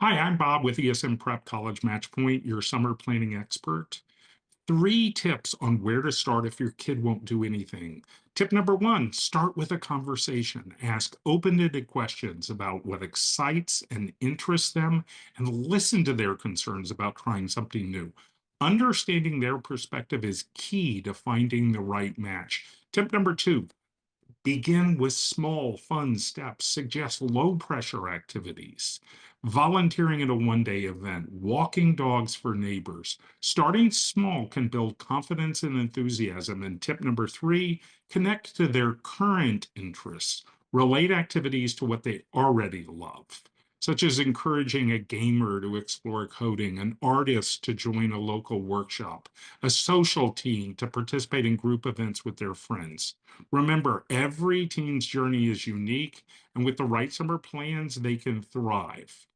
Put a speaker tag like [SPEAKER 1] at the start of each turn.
[SPEAKER 1] Hi, I'm Bob with ESM Prep College Matchpoint, your summer planning expert. Three tips on where to start if your kid won't do anything. Tip number one, start with a conversation. Ask open ended questions about what excites and interests them and listen to their concerns about trying something new. Understanding their perspective is key to finding the right match. Tip number two, begin with small, fun steps. Suggest low pressure activities. Volunteering at a 1 day event, walking dogs for neighbors. Starting small can build confidence and enthusiasm. And tip number three, connect to their current interests. Relate activities to what they already love, such as encouraging a gamer to explore coding, an artist to join a local workshop, a social team to participate in group events with their friends. Remember, every teen's journey is unique, and with the right summer plans, they can thrive.